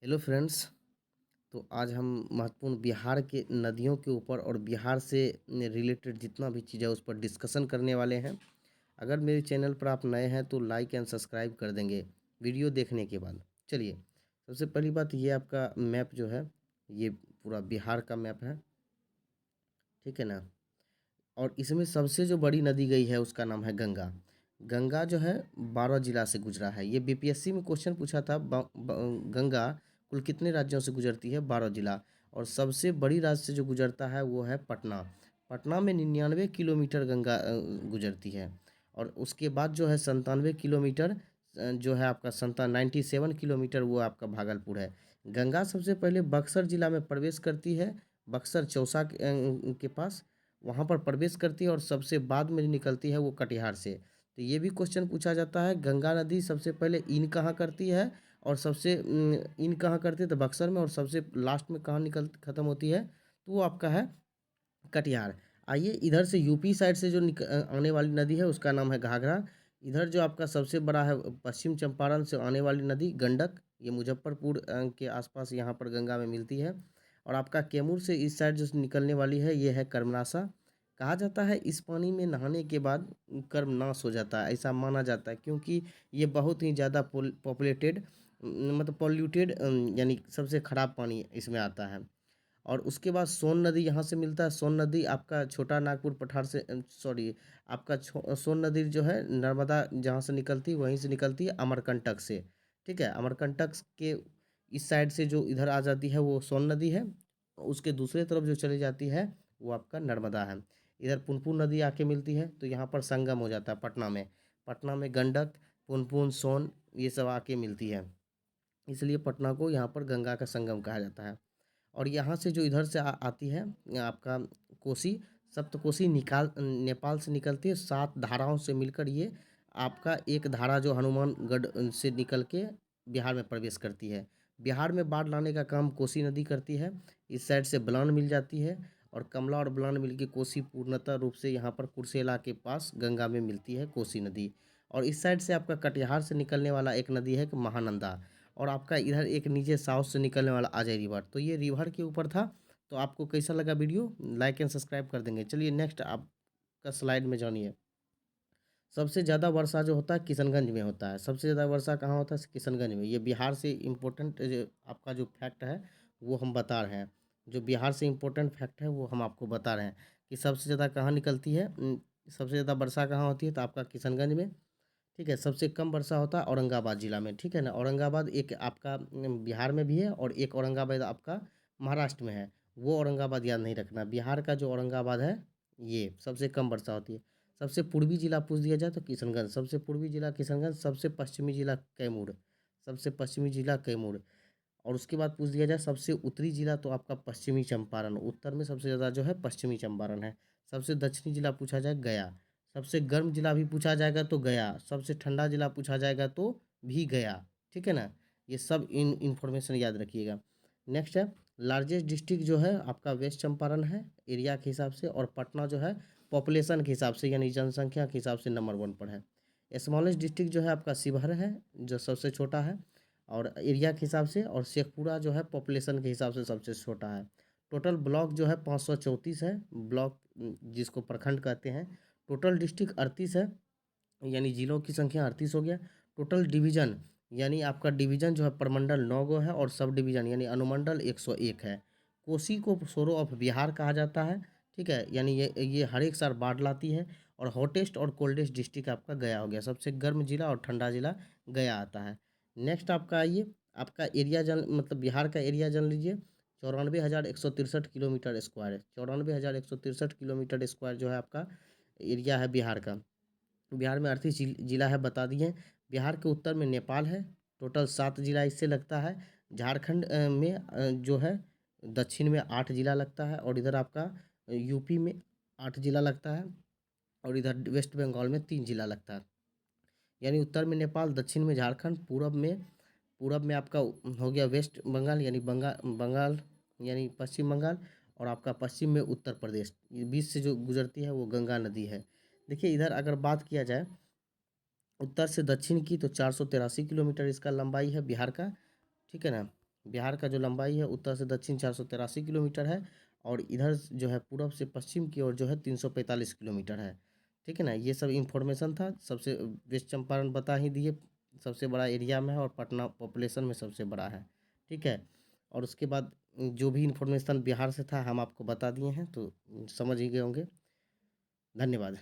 Hello friends. तो आज हम महत्वपूर्ण बिहार के नदियों के ऊपर और बिहार से रिलेटेड जितना भी चीज़ है उस पर डिस्कशन करने वाले हैं। अगर मेरे चैनल पर आप नए हैं तो लाइक एंड सब्सक्राइब कर देंगे वीडियो देखने के बाद। चलिए, सबसे पहली बात, ये आपका मैप जो है ये पूरा बिहार का मैप है, ठीक है ना। और इसमें सबसे जो बड़ी नदी गई है उसका नाम है गंगा। गंगा जो है 12 जिला से गुजरा है। ये बीपीएससी में क्वेश्चन पूछा था, गंगा कुल कितने राज्यों से गुजरती है? 12 जिला। और सबसे बड़ी राज्य से जो गुजरता है वो है पटना। पटना में 99 किलोमीटर गंगा गुजरती है। और उसके बाद जो है 97 किलोमीटर जो है आपका 97 किलोमीटर वो आपका भागलपुर है। गंगा सबसे पहले बक्सर जिला में प्रवेश करती है, बक्सर चौसा के पास वहाँ पर प्रवेश करती है, और सबसे बाद में जो निकलती है वो कटिहार से। तो ये भी क्वेश्चन पूछा जाता है, गंगा नदी सबसे पहले इन कहाँ करती है और सबसे इन कहाँ करती है? तो बक्सर में। और सबसे लास्ट में कहाँ निकल खत्म होती है? तो वो आपका है कटिहार। आइए, इधर से यूपी साइड से जो आने वाली नदी है उसका नाम है घाघरा। इधर जो आपका सबसे बड़ा है पश्चिम चंपारण से आने वाली नदी गंडक, ये मुजफ्फरपुर के आसपास यहाँ पर गंगा में मिलती है। और आपका कैमूर से इस साइड जो निकलने वाली है ये है कर्मनाशा। कहा जाता है इस पानी में नहाने के बाद कर्म नाश हो जाता है, ऐसा माना जाता है, क्योंकि ये बहुत ही ज़्यादा पॉपुलेटेड मतलब पॉल्यूटेड यानी सबसे खराब पानी इसमें आता है। और उसके बाद सोन नदी यहाँ से मिलता है। सोन नदी आपका छोटा नागपुर पठार से सॉरी, आपका सोन नदी जो है नर्मदा जहाँ से निकलती है वहीं से निकलती है, अमरकंटक से। ठीक है, अमरकंटक के इस साइड से जो इधर आ जाती है वो सोन नदी है। उसके दूसरे तरफ जो चली जाती है वो आपका नर्मदा है। इधर पुनपुन नदी आके मिलती है, तो यहाँ पर संगम हो जाता है पटना में। पटना में गंडक, पुनपुन, सोन ये सब आके मिलती है, इसलिए पटना को यहाँ पर गंगा का संगम कहा जाता है। और यहाँ से जो इधर से आती है आपका कोसी, सप्तकोसी निकाल नेपाल से निकलती है। 7 धाराओं से मिलकर ये आपका एक धारा जो हनुमानगढ़ से निकल के बिहार में प्रवेश करती है। बिहार में बाढ़ लाने का काम कोसी नदी करती है। इस साइड से बलान मिल जाती है, और कमला और बलान मिलके कोसी पूर्णतः रूप से यहाँ पर कुर्सेला के पास गंगा में मिलती है कोसी नदी। और इस साइड से आपका कटिहार से निकलने वाला एक नदी है कि महानंदा। और आपका इधर एक नीचे साउथ से निकलने वाला अजय रिवर। तो ये रिवर के ऊपर था। तो आपको कैसा लगा वीडियो? लाइक एंड सब्सक्राइब कर देंगे। चलिए नेक्स्ट आपका स्लाइड में जानिए। सबसे ज़्यादा वर्षा जो होता है किशनगंज में होता है। सबसे ज़्यादा वर्षा कहाँ होता है? किशनगंज में। ये बिहार से इम्पोर्टेंट आपका जो फैक्ट है वो हम बता रहे हैं। जो बिहार से इम्पोर्टेंट फैक्ट है वो हम आपको बता रहे हैं कि सबसे ज़्यादा कहाँ निकलती है, सबसे ज़्यादा वर्षा कहाँ होती है? तो आपका किशनगंज में। ठीक है, सबसे कम वर्षा होता है औरंगाबाद जिला में। ठीक है ना, औरंगाबाद एक आपका बिहार में भी है, और एक औरंगाबाद आपका महाराष्ट्र में है। वो औरंगाबाद याद नहीं रखना, बिहार का जो औरंगाबाद है ये सबसे कम वर्षा होती है। सबसे पूर्वी जिला पूछ दिया जाए तो किशनगंज। सबसे पूर्वी जिला किशनगंज। सबसे पश्चिमी जिला कैमूर। सबसे पश्चिमी जिला कैमूर। और उसके बाद पूछ दिया जाए सबसे उत्तरी जिला, तो आपका पश्चिमी चंपारण। उत्तर में सबसे ज़्यादा जो है पश्चिमी चंपारण है। सबसे दक्षिणी जिला पूछा जाए गया। सबसे गर्म जिला भी पूछा जाएगा तो गया। सबसे ठंडा जिला पूछा जाएगा तो भी गया। ठीक है ना, ये सब इंफॉर्मेशन याद रखिएगा। नेक्स्ट है लार्जेस्ट डिस्ट्रिक्ट जो है आपका वेस्ट चंपारण है एरिया के हिसाब से, और पटना जो है पॉपुलेशन के हिसाब से यानी जनसंख्या के हिसाब से नंबर 1 पर है। स्मॉलेस्ट डिस्ट्रिक्ट जो है आपका शिवहर है, जो सबसे छोटा है और एरिया के हिसाब से, और शेखपुरा जो है पॉपुलेशन के हिसाब से सबसे छोटा है। टोटल ब्लॉक जो है 534 है, ब्लॉक जिसको प्रखंड कहते हैं। टोटल डिस्ट्रिक्ट 38 है, यानी जिलों की संख्या 38 हो गया। टोटल डिवीजन यानी आपका डिवीजन जो है प्रमंडल 9 गो है, और सब डिवीजन यानी अनुमंडल 101 है। कोसी को सोरो ऑफ बिहार कहा जाता है। ठीक है, यानी ये हर एक साल बाढ़ लाती है। और हॉटेस्ट और कोल्डेस्ट डिस्ट्रिक्ट आपका गया हो गया। सबसे गर्म जिला और ठंडा जिला गया आता है। नेक्स्ट आपका आइए, आपका एरिया जन मतलब बिहार का एरिया जान लीजिए। 94,163 किलोमीटर स्क्वायर है। 94,163 किलोमीटर स्क्वायर जो है आपका एरिया है बिहार का। बिहार में 38 जिला है, बता दिए। बिहार के उत्तर में नेपाल है। टोटल 7 जिला इससे लगता है। झारखंड में जो है दक्षिण में 8 जिला लगता है, और इधर आपका यूपी में 8 जिला लगता है, और इधर वेस्ट बंगाल में 3 जिला लगता है। यानी उत्तर में नेपाल, दक्षिण में झारखंड, पूरब में आपका हो गया वेस्ट बंगाल यानी बंगाल यानी पश्चिम बंगाल, और आपका पश्चिम में उत्तर प्रदेश। ये बीच से जो गुजरती है वो गंगा नदी है। देखिए, इधर अगर बात किया जाए उत्तर से दक्षिण की, तो 483 किलोमीटर इसका लंबाई है बिहार का। ठीक है ना। बिहार का जो लंबाई है उत्तर से दक्षिण 483 किलोमीटर है और इधर जो है पूरब से पश्चिम की ओर जो है 345 किलोमीटर है। ठीक है ना, ये सब इन्फॉर्मेशन था। सबसे वेस्ट चंपारण बता ही दिए, सबसे बड़ा एरिया में है और पटना पॉपुलेशन में सबसे बड़ा है। ठीक है, और उसके बाद जो भी इन्फॉर्मेशन बिहार से था हम आपको बता दिए हैं, तो समझ ही गए होंगे। धन्यवाद।